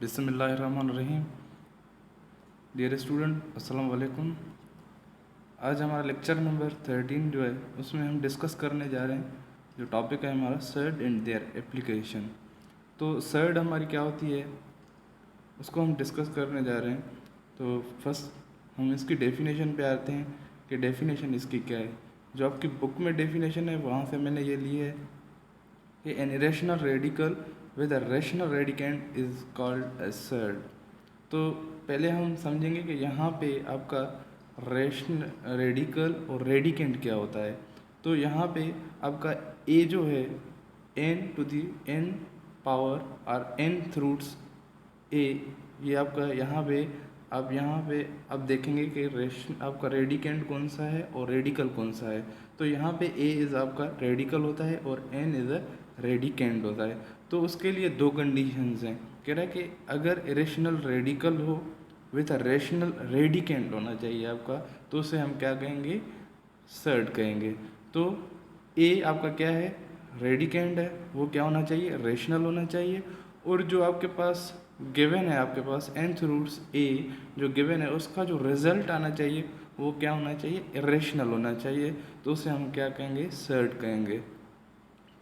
बिस्मिल्लाहिर्रहमानिर्रहीम। Dear student, अस्सलाम वालेकुम। आज हमारा लेक्चर नंबर 13 जो है उसमें हम डिस्कस करने जा रहे हैं। जो टॉपिक है हमारा सर्ड एंड देयर एप्लीकेशन। तो सर्ड हमारी क्या होती है उसको हम डिस्कस करने जा रहे हैं। तो फर्स्ट हम इसकी डेफिनेशन पे आते हैं कि डेफिनेशन इसकी क्या है। जो आपकी बुक में डेफिनेशन है वहाँ से मैंने ये ली है कि an irrational radical with a rational radicand is called as surd. तो पहले हम समझेंगे कि यहाँ पे आपका रेडिकल और रेडिकेंट क्या होता है। तो यहाँ पे आपका ए जो है n to the n power और nth रूट्स ए, ये आपका यहाँ पे आप देखेंगे कि आपका रेडिकेंट कौन सा है और रेडिकल कौन सा है। तो यहाँ पे ए इज़ आपका रेडिकल होता है और n इज़ अ रेडिकेंट होता है। तो उसके लिए दो कंडीशंस हैं। कह रहा है कि अगर इरेशनल रेडिकल हो विथ अ रेशनल रेडिकेंट होना चाहिए आपका, तो उसे हम क्या कहेंगे, सर्ड कहेंगे। तो ए आपका क्या है, रेडिकेंट है, वो क्या होना चाहिए, रेशनल होना चाहिए। और जो आपके पास गिवन है, आपके पास nth रूट्स ए जो गिवन है उसका जो रिजल्ट आना चाहिए वो क्या होना चाहिए, इरेशनल होना चाहिए। तो उसे हम क्या कहेंगे, सर्ड कहेंगे।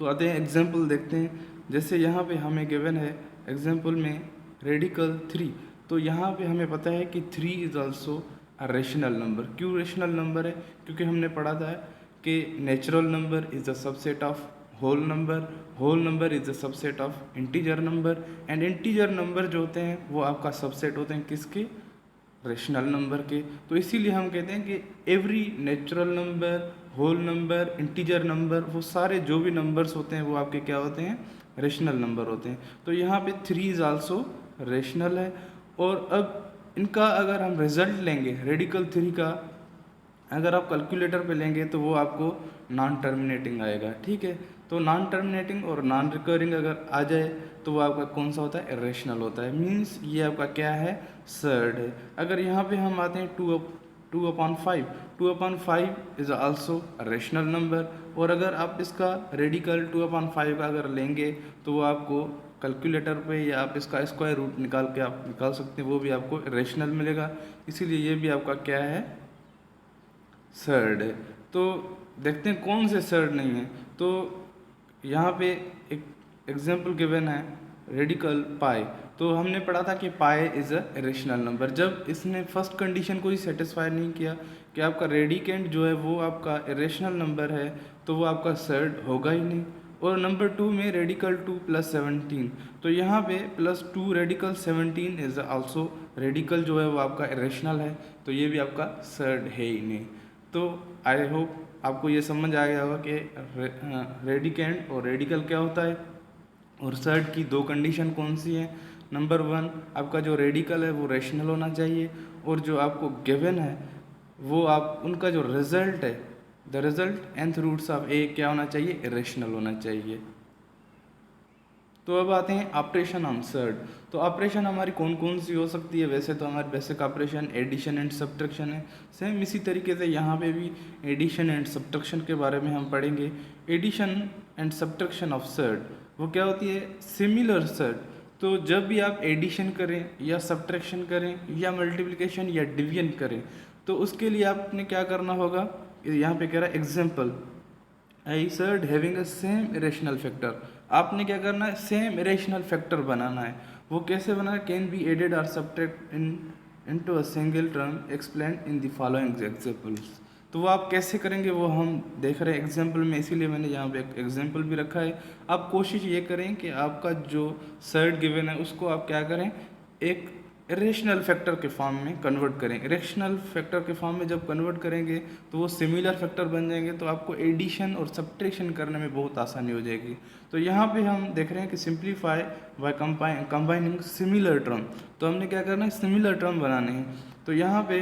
तो आते हैं एग्जाम्पल देखते हैं। जैसे यहाँ पे हमें गिवन है एग्जाम्पल में रेडिकल 3। तो यहाँ पे हमें पता है कि 3 is also a rational number. क्यों रेशनल नंबर है, क्योंकि हमने पढ़ा था कि natural number is a subset of whole number is a subset of integer number, and integer number जो होते हैं वो आपका सबसेट होते हैं किसके, रेशनल नंबर के। तो इसीलिए हम कहते हैं कि every natural number, whole number, integer number, वो सारे जो भी नंबर्स होते हैं वो आपके क्या होते हैं, रेशनल नंबर होते हैं। तो यहाँ पे 3 इज़ आल्सो रेशनल है। और अब इनका अगर हम रिजल्ट लेंगे रेडिकल 3 का, अगर आप कैलकुलेटर पे लेंगे तो वो आपको नॉन टर्मिनेटिंग आएगा, ठीक है। तो नॉन टर्मिनेटिंग और नॉन रिकरिंग अगर आ जाए तो वो आपका कौन सा होता है, इरेशनल होता है। मींस ये आपका क्या है, सर्ड है। अगर यहाँ पे हम आते हैं 2/5 इज़ आल्सो रेशनल नंबर। और अगर आप इसका रेडिकल 2/5 का अगर लेंगे तो वो आपको कैलकुलेटर पे या आप इसका स्क्वायर रूट निकाल के आप निकाल सकते हैं, वो भी आपको रेशनल मिलेगा। इसीलिए ये भी आपका क्या है, सर्ड है। तो देखते हैं कौन से सर्ड नहीं है। तो यहाँ पे एक एग्जाम्पल गिवन है रेडिकल पाई। तो हमने पढ़ा था कि पाई इज़ अ रेशनल नंबर। जब इसने फर्स्ट कंडीशन को ही सेटिस्फाई नहीं किया कि आपका रेडिकेंट जो है वो आपका रेशनल नंबर है, तो वो आपका सर्ड होगा ही नहीं। और नंबर 2 में रेडिकल 2 + 17। तो यहाँ पे +2 रेडिकल 17 इज़ आल्सो रेडिकल जो है वो आपका रेशनल है, तो ये भी आपका सर्ड है ही नहीं। तो आई होप आपको ये समझ आ गया होगा कि रेडिकेंट और रेडिकल क्या होता है और सर्ड की दो कंडीशन कौन सी है। नंबर 1, आपका जो रेडिकल है वो रेशनल होना चाहिए, और जो आपको गिवन है वो आप उनका जो रिजल्ट है, the result nth roots of A क्या होना चाहिए, इरेशनल होना चाहिए। तो अब आते हैं ऑपरेशन ऑन सर्ड। तो ऑपरेशन हमारी कौन कौन सी हो सकती है। वैसे तो हमारी basic operation addition and subtraction है। सेम इसी तरीके से यहाँ पे भी एडिशन एंड सब्ट्रैक्शन के बारे में हम पढ़ेंगे। Addition and subtraction of surd वो क्या होती है, सिमिलर सर्ड। तो जब भी आप एडिशन करें या सब्ट्रैक्शन करें या मल्टीप्लिकेशन या डिवीजन करें, तो उसके लिए आपने क्या करना होगा, यहाँ पे कह रहा है example I surd having a same irrational factor. आपने क्या करना है, सेम इरेशनल फैक्टर बनाना है। वो कैसे बनाना है, कैन बी एडेड और subtract into a single term explain in the following examples. तो वो आप कैसे करेंगे वो हम देख रहे हैं एग्जाम्पल में, इसीलिए मैंने यहाँ पे एक एग्जाम्पल भी रखा है। आप कोशिश ये करें कि आपका जो सर्ड गिवन है उसको आप क्या करें, एक इरेशनल फैक्टर के फॉर्म में कन्वर्ट करें। इरेशनल फैक्टर के फॉर्म में जब कन्वर्ट करेंगे तो वो सिमिलर फैक्टर बन जाएंगे, तो आपको एडिशन और सब्ट्रैक्शन करने में बहुत आसानी हो जाएगी। तो यहाँ पे हम देख रहे हैं कि simplify by combining similar term. तो हमने क्या करना है, सिमिलर टर्म बनाने हैं। तो यहाँ पे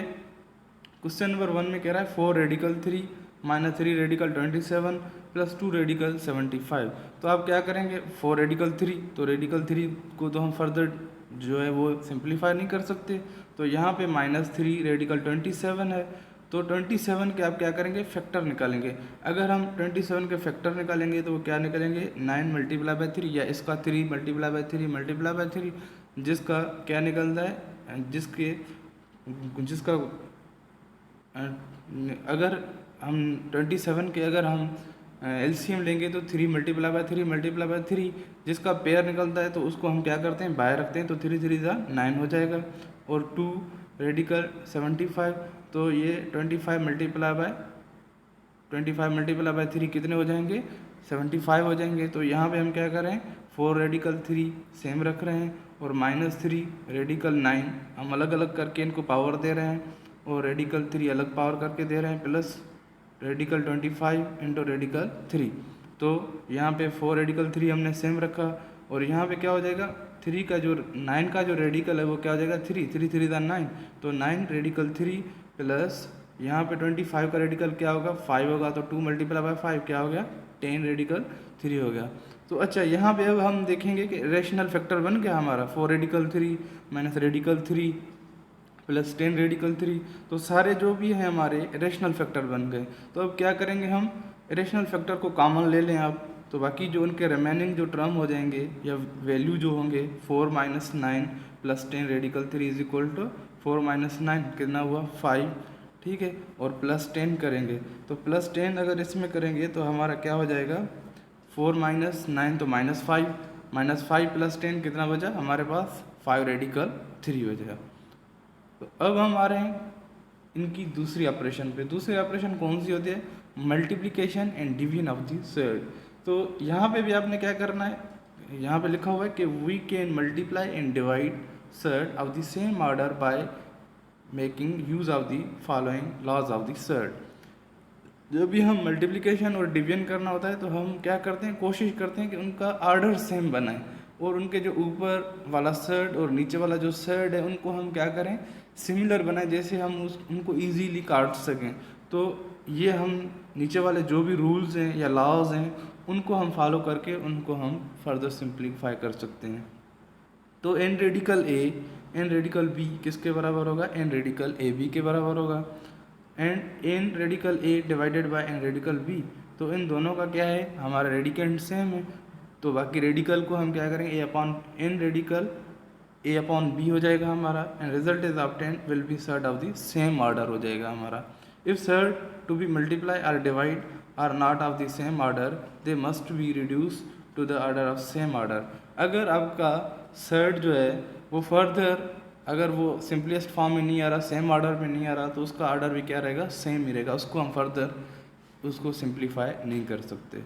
क्वेश्चन नंबर 1 में कह रहा है 4 रेडिकल 3 - 3 रेडिकल 27 + 2 रेडिकल 75। तो आप क्या करेंगे, 4 रेडिकल 3, तो रेडिकल 3 को तो हम फर्दर जो है वो सिंप्लीफाई नहीं कर सकते। तो यहाँ पे -3 रेडिकल 27 है। तो 27 के आप क्या करेंगे, फैक्टर निकालेंगे। अगर हम 27 के फैक्टर निकालेंगे तो वो क्या निकालेंगे, 9 × 3 या इसका 3 × 3 × 3 × 3। जिसका क्या निकलता है, जिसका अगर हम 27 के अगर हम एलसीएम लेंगे तो 3 मल्टीप्लाई बाय 3 मल्टीप्लाई बाय 3 जिसका पेयर निकलता है तो उसको हम क्या करते हैं, बाय रखते हैं, तो 3 3 ज़ा 9 हो जाएगा। और 2 रेडिकल 75, तो ये 25 मल्टीप्लाई बाय 3 कितने हो जाएंगे, 75 हो जाएंगे। तो यहाँ पे हम क्या करें, 4 रेडिकल 3 सेम रख रहे हैं और -3 रेडिकल 9 हम अलग अलग करके इनको पावर दे रहे हैं, और रेडिकल 3 अलग पावर करके दे रहे हैं, प्लस रेडिकल 25 इंटू रेडिकल 3। तो यहाँ पे 4 रेडिकल 3 हमने सेम रखा, और यहाँ पे क्या हो जाएगा, 3 का जो 9 का जो रेडिकल है वो क्या हो जाएगा, 3 3 3 दा 9, तो 9 रेडिकल 3 प्लस यहाँ पे 25 का रेडिकल क्या होगा, 5 होगा, तो 2 मल्टीप्लाई बाय 5 क्या हो गया, 10 रेडिकल 3 हो गया। तो अच्छा यहाँ पे अब हम देखेंगे कि रेशनल फैक्टर बन गया हमारा 4 radical 3 minus radical 3 plus 10 radical 3, तो सारे जो भी हैं हमारे रेशनल फैक्टर बन गए। तो अब क्या करेंगे, हम रेशनल फैक्टर को कॉमन ले लें आप, तो बाकी जो उनके रिमेनिंग जो टर्म हो जाएंगे या वैल्यू जो होंगे, 4 - 9 plus 10 radical 3 is equal to 4 - 9 कितना हुआ, 5, ठीक है, और प्लस 10 करेंगे, तो प्लस 10 अगर इसमें करेंगे तो हमारा क्या हो जाएगा, 4 - 9 तो -5 प्लस 10 कितना बचा हमारे पास, 5 रेडिकल 3 बचा। तो अब हम आ रहे हैं इनकी दूसरी ऑपरेशन पे। दूसरी ऑपरेशन कौन सी होती है, multiplication and division of the surd. तो यहाँ पे भी आपने क्या करना है, यहाँ पे लिखा हुआ है कि we can multiply and divide surd of the same order by making use of the following laws of the surd. जब भी हम मल्टीप्लिकेशन और डिवीजन करना होता है तो हम क्या करते हैं, कोशिश करते हैं कि उनका ऑर्डर सेम बनाए, और उनके जो ऊपर वाला सर्ड और नीचे वाला जो सर्ड है उनको हम क्या करें, सिमिलर बनाए, जैसे हम उनको इजीली काट सकें। तो ये हम नीचे वाले जो भी रूल्स हैं या लॉज हैं उनको हम फॉलो करके उनको हम फर्दर सिंप्लीफाई कर सकते हैं। तो N radical A N radical B किसके बराबर होगा, एन रेडिकल ए बी के बराबर होगा, and n radical a divided by n radical b. तो इन दोनों का क्या है, हमारा रेडिकेंड सेम है, तो बाकी रेडिकल को हम क्या करेंगे, A upon N radical A upon B हो जाएगा हमारा, and result is obtained will be surd of the same order हो जाएगा हमारा। If surd to be multiply और divide are not of the same order they must be reduce to the order of same order. अगर आपका surd जो है वो further अगर वो सिंपलेस्ट फॉर्म में नहीं आ रहा, सेम ऑर्डर में नहीं आ रहा, तो उसका ऑर्डर भी क्या रहेगा, सेम ही रहेगा, उसको हम फर्दर उसको सिंप्लीफाई नहीं कर सकते।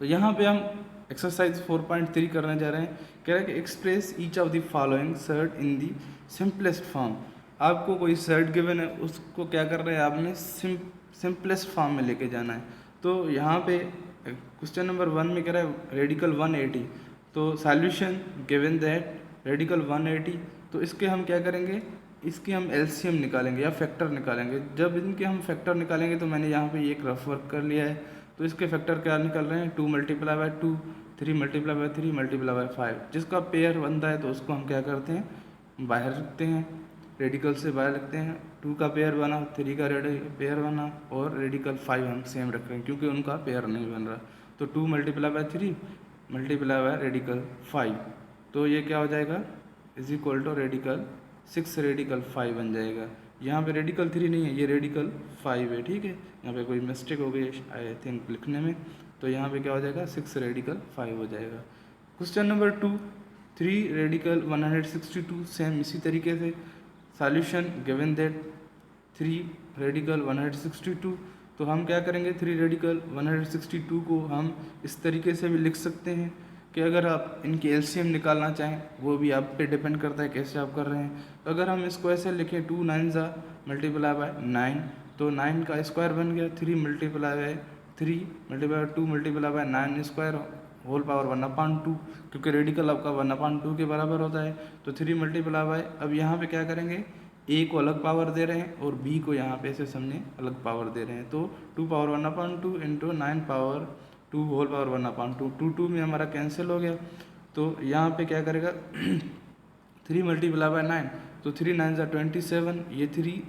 तो यहाँ पे हम एक्सरसाइज 4.3 करने जा रहे हैं। कह रहा है कि express each of the following surd in the simplest form. आपको कोई सर्ड गिवन है, उसको क्या कर रहे हैं, आपने सिंपलेस्ट फॉर्म में लेके जाना है। तो यहाँ पे क्वेश्चन नंबर 1 में कह रहा है रेडिकल 180, तो सॉल्यूशन गिवन दैट रेडिकल 180, तो इसके हम क्या करेंगे, इसके हम एलसीएम निकालेंगे या फैक्टर निकालेंगे। जब इनके हम फैक्टर निकालेंगे तो मैंने यहाँ पे एक रफ वर्क कर लिया है, तो इसके फैक्टर क्या निकल रहे हैं, 2 multiply bye 2, 3 multiply by 3 multiply bye 5। जिसका पेयर बनता है तो उसको हम क्या करते हैं, बाहर रखते हैं, रेडिकल से बाहर रखते हैं। 2 का पेयर बना, 3 का पेयर बना, और रेडिकल 5 हम सेम रख रहे हैं क्योंकि उनका पेयर नहीं बन रहा। तो 2 multiply by 3 multiply by radical 5, तो ये क्या हो जाएगा, is equal to radical 6 radical 5 बन जाएगा। यहाँ पे रेडिकल 3 नहीं है, ये रेडिकल 5 है, ठीक है। यहाँ पे कोई मिस्टेक हो गई आई थिंक लिखने में, तो यहाँ पे क्या हो जाएगा, 6 रेडिकल 5 हो जाएगा। क्वेश्चन नंबर 2, 3 रेडिकल 162 सेम इसी तरीके से। सॉल्यूशन गिवन दैट 3 रेडिकल 162, तो हम क्या करेंगे, 3 रेडिकल 162 को हम इस तरीके से भी लिख सकते हैं कि अगर आप इनकी एलसीएम निकालना चाहें, वो भी आप पे डिपेंड करता है कैसे आप कर रहे हैं। तो अगर हम इसको ऐसे लिखें, 2 9 ज़ा मल्टीप्लाई बाय 9, तो 9 का स्क्वायर बन गया, 3 multiply by 3 multiply 2 multiply by 9 square whole power 1/2, क्योंकि रेडिकल आपका 1/2 के बराबर होता है। तो 3 मल्टीप्लाई बाय, अब यहाँ पे क्या करेंगे, ए को अलग पावर दे रहे हैं और बी को यहाँ पे ऐसे सामने अलग पावर दे रहे हैं, तो 2 power 1/2 into 9 power 2 whole power 1/2, 2 में हमारा कैंसिल हो गया। तो यहाँ पे क्या करेगा 3 मल्टीप्लाई बाय 9, तो 3 9 ज़ा 27, ये 3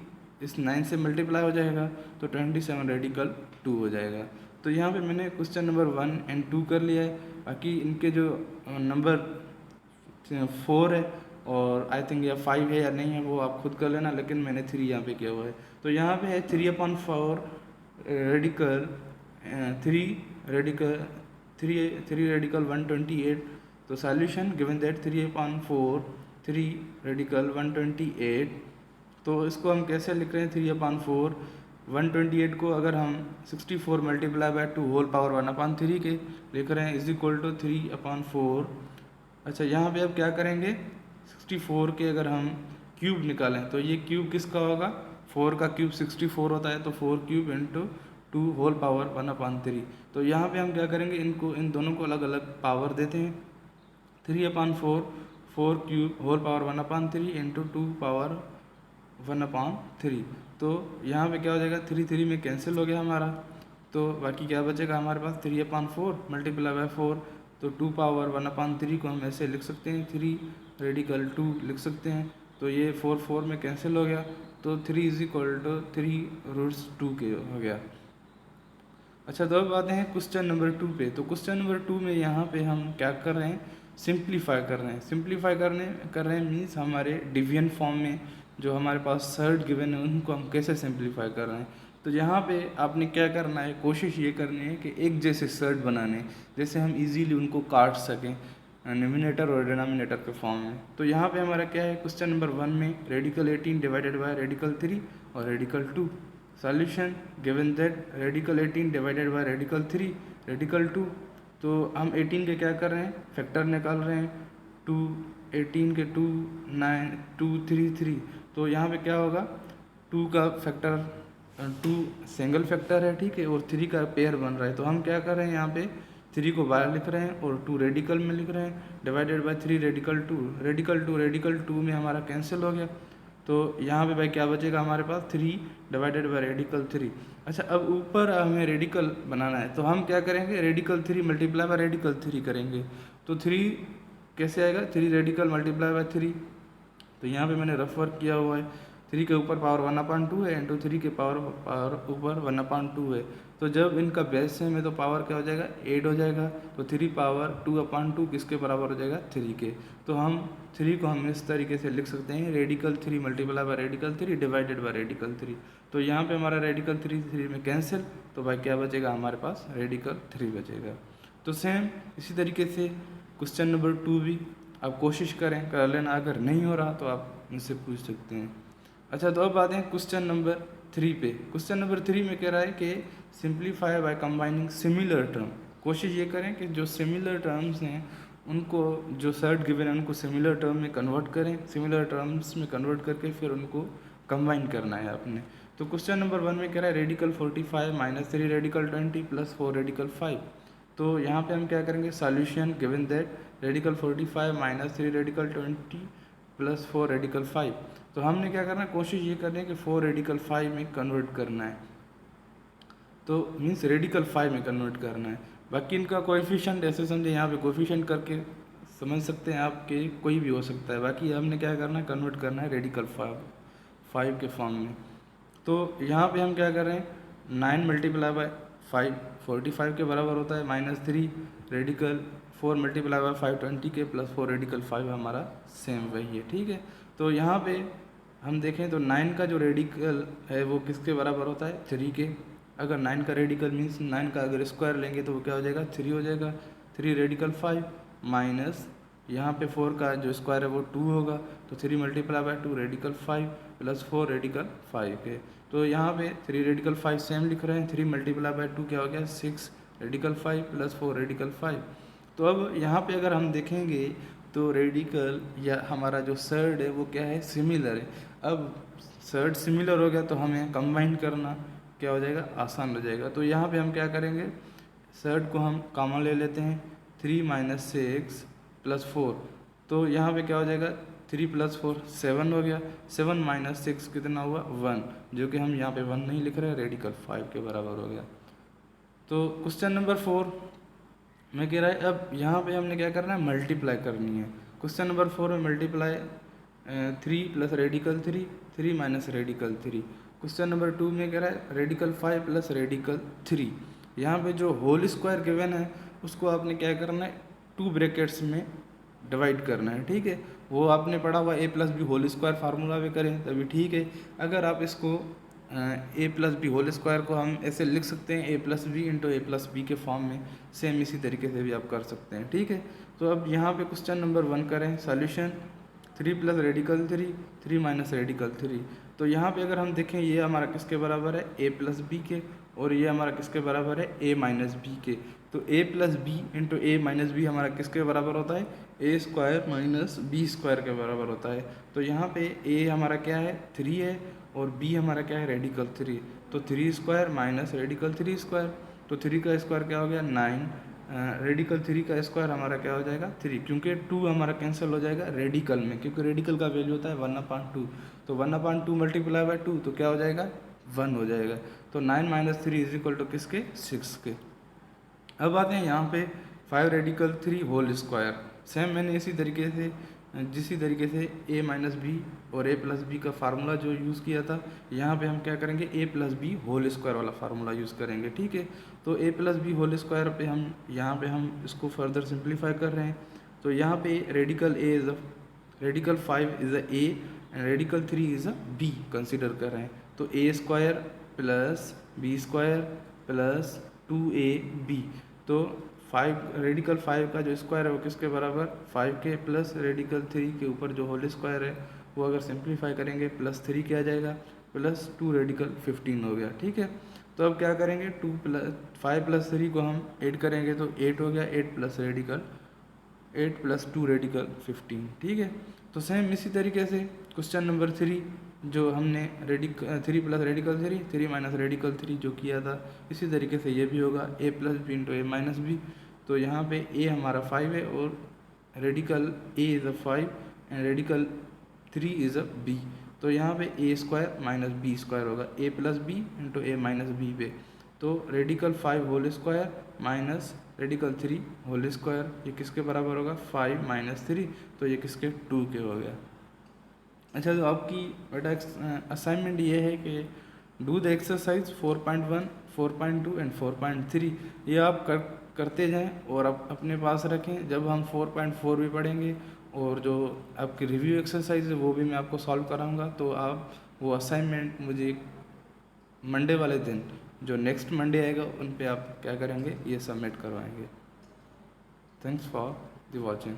इस 9 से मल्टीप्लाई हो जाएगा, तो 27 रेडिकल 2 हो जाएगा। तो यहाँ पे मैंने क्वेश्चन नंबर 1 एंड 2 कर लिया है। बाकी इनके जो नंबर 4 है, और आई थिंक यह 5 है या नहीं है वो आप खुद कर लेना, लेकिन मैंने 3 यहाँ पे किया हुआ है। तो यहाँ पे है 3/4 रेडिकल 3 रेडिकल 128। तो सॉल्यूशन गिवन दैट 3/4 3 रेडिकल 128। तो इसको हम कैसे लिख रहे हैं, 3/4 128 को अगर हम 64 मल्टीप्लाई बाय 2 होल पावर 1/3 के लिख रहे हैं इज इक्वल टू 3/4। अच्छा, यहाँ पे अब क्या करेंगे, 64 के अगर हम क्यूब निकालें तो ये क्यूब किसका होगा, 4 का क्यूब 64 होता है, तो 4 क्यूब इंटू 2 होल पावर 1/3। तो यहाँ पे हम क्या करेंगे, इनको इन दोनों को अलग अलग पावर देते हैं। 3/4 4 cube whole power 1/3 into 2 power 1/3। तो यहाँ पे क्या हो जाएगा, 3 में कैंसिल हो गया हमारा, तो बाकी क्या बचेगा हमारे पास, 3/4 मल्टीप्लाई बाय 4, तो 2 पावर 1/3 को हम ऐसे लिख सकते हैं, 3 रेडिकल 2 लिख सकते हैं। तो ये 4 में कैंसिल हो गया, तो 3 इज इक्वल टू 3√2 के हो गया। अच्छा, तो अब आते हैं क्वेश्चन नंबर 2 पे। तो क्वेश्चन नंबर 2 में यहाँ पे हम क्या कर रहे हैं, सिंप्लीफाई कर रहे हैं। सिंप्लीफाई कर रहे हैं मीन्स हमारे डिवीजन फॉर्म में जो हमारे पास सर्ड गिवन है उनको हम कैसे सिंप्लीफाई कर रहे हैं। तो यहाँ पे आपने क्या करना है, कोशिश ये करनी है कि एक जैसे सर्ड बनाने, जैसे हम इजीली उनको काट सकें न्यूमिनेटर और डिनोमिनेटर के फॉर्म में। तो यहाँ पे हमारा क्या है, क्वेश्चन नंबर 1 में रेडिकल 18 डिवाइडेड बाय रेडिकल 3 और radical 2। Solution given that radical 18 divided by radical 3 radical 2। तो हम 18 के क्या कर रहे हैं, फैक्टर निकाल रहे हैं, 2 18 के 2 9 2 3 3। तो यहाँ पे क्या होगा, 2 का फैक्टर 2 सिंगल फैक्टर है, ठीक है, और 3 का पेयर बन रहा है। तो हम क्या कर रहे हैं, यहाँ पे 3 को बाहर लिख रहे हैं और 2 रेडिकल में लिख रहे हैं, डिवाइडेड बाय 3 रेडिकल 2 रेडिकल 2 में हमारा कैंसिल हो गया। तो यहाँ पे भाई क्या बचेगा हमारे पास, 3 डिवाइडेड बाय रेडिकल 3। अच्छा, अब ऊपर हमें रेडिकल बनाना है, तो हम क्या करेंगे, रेडिकल 3 मल्टीप्लाई बाय रेडिकल 3 करेंगे। तो 3 कैसे आएगा, 3 रेडिकल मल्टीप्लाई बाय 3। तो यहाँ पे मैंने रफ वर्क किया हुआ है, 3 के ऊपर पावर 1/2 है इंटू 3 के पावर ऊपर 1/2 है। तो जब इनका बेस सेम है तो पावर क्या हो जाएगा, 8 हो जाएगा। तो 3 पावर 2/2 किसके बराबर हो जाएगा, 3 के। तो हम 3 को हम इस तरीके से लिख सकते हैं, radical 3 multiply by radical 3 divided by radical 3। तो यहाँ पे हमारा रेडिकल 3 में कैंसिल, तो भाई क्या बचेगा हमारे पास, रेडिकल 3 बचेगा। तो सेम इसी तरीके से क्वेश्चन नंबर 2 भी आप कोशिश करें कर लेना, अगर नहीं हो रहा तो आप मुझसे पूछ सकते हैं। अच्छा, तो अब आते हैं क्वेश्चन नंबर 3 पे। क्वेश्चन नंबर 3 में कह रहा है कि simplify by combining similar term. कोशिश ये करें कि जो सिमिलर टर्म्स हैं उनको, जो सर्ट गिवन है उनको सिमिलर टर्म में कन्वर्ट करें, सिमिलर टर्म्स में कन्वर्ट करके फिर उनको कंबाइन करना है आपने। तो क्वेश्चन नंबर 1 में कह रहा है radical 45 minus 3 radical 20 plus 4 radical 5। तो यहाँ पे हम क्या करेंगे, solution given that radical 45 minus 3 radical 20 plus 4 radical 5। तो हमने क्या करना है, कोशिश ये करनी है कि 4 रेडिकल 5 में कन्वर्ट करना है, तो मीन्स रेडिकल 5 में कन्वर्ट करना है। बाकी इनका कोएफिशिएंट ऐसे समझे, यहाँ पे कोएफिशिएंट करके समझ सकते हैं आपके, कोई भी हो सकता है। बाकी हमने क्या करना है, कन्वर्ट करना है रेडिकल 5 के फॉर्म में। तो यहाँ पे हम क्या कर रहे हैं, 9 मल्टीप्लाई बाय 5 45 के बराबर होता है, माइनस 3 रेडिकल 4 मल्टीप्लाई बाय 5 20 के प्लस 4 रेडिकल 5 हमारा सेम वही है, ठीक है। तो यहाँ पे हम देखें तो 9 का जो रेडिकल है वो किसके बराबर होता है, 3 के। अगर 9 का रेडिकल मीन्स 9 का अगर स्क्वायर लेंगे तो वो क्या हो जाएगा, 3 हो जाएगा। 3 रेडिकल 5 माइनस यहाँ पे 4 का जो स्क्वायर है वो 2 होगा, तो 3 multiply bye 2 radical 5 plus 4 radical 5 के। तो यहाँ पे 3 रेडिकल 5 सेम लिख रहे हैं, 3 मल्टीप्लाई बाय 2 क्या हो गया, 6 रेडिकल 5 प्लस 4 रेडिकल 5। तो अब यहाँ पे अगर हम देखेंगे तो रेडिकल या हमारा जो सर्ड है वो क्या है, सिमिलर है। अब सर्ड सिमिलर हो गया तो हमें कंबाइन करना क्या हो जाएगा, आसान हो जाएगा। तो यहाँ पे हम क्या करेंगे, सर्ड को हम कॉमन ले लेते हैं, 3 माइनस 6 प्लस 4। तो यहाँ पे क्या हो जाएगा, 3 प्लस 4 7 हो गया, 7 माइनस 6 कितना हुआ, 1, जो कि हम यहाँ पे 1 नहीं लिख रहे, रेडिकल 5 के बराबर हो गया। तो क्वेश्चन नंबर 4 में कह रहा है, अब यहाँ पे हमने क्या करना है, मल्टीप्लाई करनी है। क्वेश्चन नंबर 4 में multiply 3 plus radical 3 3 minus radical 3। Question number 2 में कह रहा है रेडिकल 5 प्लस रेडिकल 3। यहाँ पे जो होल स्क्वायर गिवन है उसको आपने क्या करना है, 2 ब्रैकेट्स में डिवाइड करना है, ठीक है। वो आपने पढ़ा हुआ A plus B whole square formula में करें तभी ठीक है। अगर आप इसको A plus B whole square को हम ऐसे लिख सकते हैं A plus B into A plus B के फॉर्म में, सेम इसी तरीके से भी आप कर सकते हैं, ठीक है। तो अब यहाँ पे क्वेश्चन नंबर 1 करें solution 3 plus radical 3 minus radical 3। तो यहाँ पे अगर हम देखें ये हमारा किसके बराबर है ए प्लस बी के, और ये हमारा किसके बराबर है ए माइनस बी के। तो ए plus B into A minus B हमारा किसके बराबर होता है ए स्क्वायर माइनस बी स्क्वायर के बराबर होता है। तो यहाँ पे ए हमारा क्या है 3 है और बी हमारा क्या है रेडिकल 3। तो 3 स्क्वायर माइनस रेडिकल 3 स्क्वायर, तो 3 का स्क्वायर क्या हो गया 9, रेडिकल 3 का स्क्वायर हमारा क्या हो जाएगा 3, क्योंकि 2 हमारा कैंसिल हो जाएगा रेडिकल में, क्योंकि रेडिकल का वैल्यू होता है 1/2। तो 1/2 मल्टीप्लाई बाय 2 तो क्या हो जाएगा 1 हो जाएगा। तो 9 माइनस 3 इज इक्वल टू किसके 6 के। अब आते हैं यहाँ पे 5 रेडिकल 3 होल स्क्वायर। सेम मैंने इसी तरीके से ए माइनस बी और ए प्लस बी का फार्मूला जो यूज़ किया था, यहाँ पे हम क्या करेंगे ए प्लस बी होल स्क्वायर वाला फार्मूला यूज़ करेंगे, ठीक है। तो ए प्लस बी होल स्क्वायर पे हम इसको फर्दर सिंप्लीफाई कर रहे हैं। तो यहाँ पे radical 5 is a A and radical 3 is a B consider कर रहे हैं। तो A square plus B square plus 2ab। तो 5 रेडिकल 5 का जो स्क्वायर है वो किसके बराबर 5 के, प्लस रेडिकल 3 के ऊपर जो होल स्क्वायर है वो अगर सिंप्लीफाई करेंगे प्लस 3 क्या आ जाएगा प्लस 2 रेडिकल 15 हो गया, ठीक है। तो अब क्या करेंगे 5 प्लस 3 को हम ऐड करेंगे तो 8 हो गया, 8 प्लस 2 रेडिकल 15, ठीक है। तो सेम इसी तरीके से क्वेश्चन नंबर 3 जो हमने 3 प्लस रेडिकल 3 माइनस रेडिकल 3 जो किया था, इसी तरीके से ये भी होगा A plus B into A minus B. तो यहाँ पे ए हमारा 5 है और radical A is a 5 and radical 3 is a B. तो यहाँ पे A square minus B square होगा A plus B into A minus B पे। तो radical 5 whole square minus radical 3 whole square ये किसके बराबर होगा 5 माइनस 3, तो ये किसके 2 के हो गया। अच्छा, तो आपकी बेटा असाइनमेंट ये है कि डू द एक्सरसाइज 4.1, 4.2 एंड 4.3। ये आप करते जाएं और आप अपने पास रखें। जब हम 4.4 भी पढ़ेंगे और जो आपकी रिव्यू एक्सरसाइज है वो भी मैं आपको सॉल्व कराऊंगा, तो आप वो असाइनमेंट मुझे मंडे वाले दिन जो नेक्स्ट मंडे आएगा उन पे आप क्या करेंगे ये सबमिट करवाएंगे। Thanks for the watching.